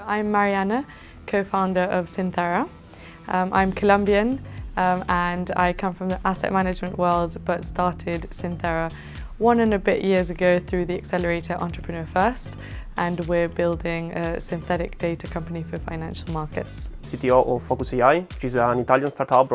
I'm Mariana, co-founder of Synthera. I'm Colombian and I come from the asset management world, but started Synthera 1 and a bit years ago through the accelerator Entrepreneur First, and we're building a synthetic data company for financial markets. CTO of Foocus AI, which is an Italian startup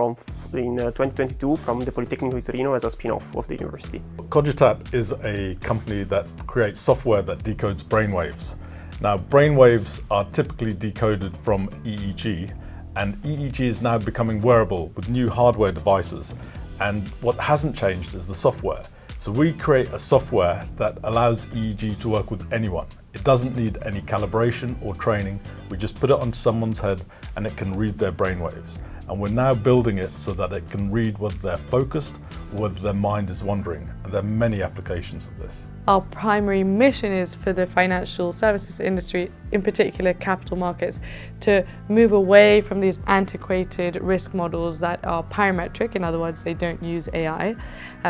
in 2022 from the Politecnico di Torino as a spin-off of the university. Cogitat is a company that creates software that decodes brainwaves. Now, brainwaves are typically decoded from EEG, and EEG is now becoming wearable with new hardware devices. And what hasn't changed is the software. So we create a software that allows EEG to work with anyone. It doesn't need any calibration or training. We just put it on someone's head and it can read their brainwaves. And we're now building it so that it can read whether they're focused or whether their mind is wandering. And there are many applications of this. Our primary mission is for the financial services industry, in particular capital markets, to move away from these antiquated risk models that are parametric. In other words, they don't use AI.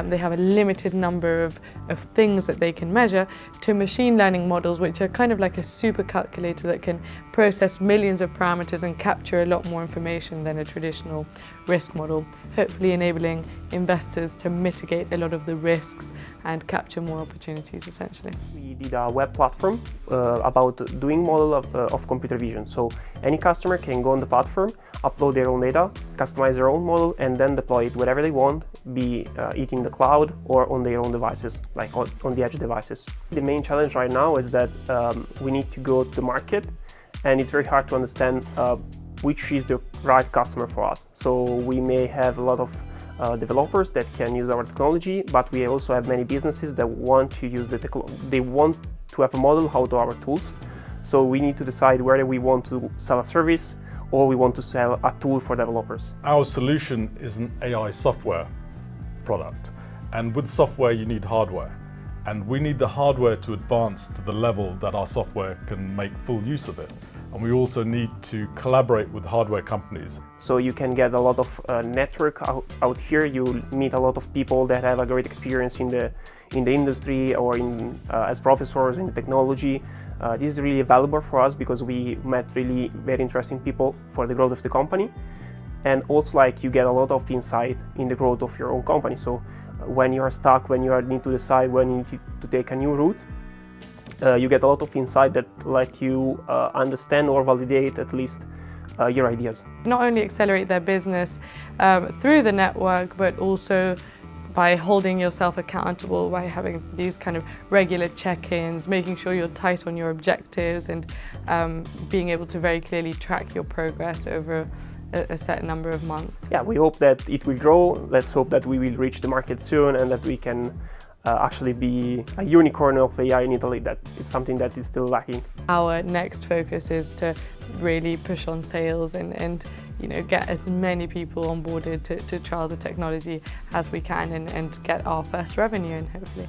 They have a limited number of things that they can measure, to machine learning models, which are kind of like a super calculator that can process millions of parameters and capture a lot more information than a traditional risk model, hopefully enabling investors to mitigate a lot of the risks and capture more opportunities, essentially. We did a web platform about doing model of computer vision. So any customer can go on the platform, upload their own data, customize their own model, and then deploy it wherever they want, be it in the cloud or on their own devices, like on the edge devices. The main challenge right now is that we need to go to the market, and it's very hard to understand which is the right customer for us. So we may have a lot of developers that can use our technology, but we also have many businesses that want to use the technology. They want to have a model out of our tools. So we need to decide whether we want to sell a service or we want to sell a tool for developers. Our solution is an AI software product. And with software, you need hardware. And we need the hardware to advance to the level that our software can make full use of it. And we also need to collaborate with hardware companies. So you can get a lot of network out here. You meet a lot of people that have a great experience in the industry or as professors in the technology. This is really valuable for us because we met really very interesting people for the growth of the company. And also, like, you get a lot of insight in the growth of your own company. So when you are stuck, when you need to decide when you need to take a new route, you get a lot of insight that let you understand or validate at least your ideas. Not only accelerate their business through the network, but also by holding yourself accountable, by having these kind of regular check-ins, making sure you're tight on your objectives, and being able to very clearly track your progress over a set number of months. Yeah, we hope that it will grow. Let's hope that we will reach the market soon and that we can actually be a unicorn of AI in Italy. That it's something that is still lacking. Our next focus is to really push on sales and get as many people onboarded to trial the technology as we can and get our first revenue in, hopefully.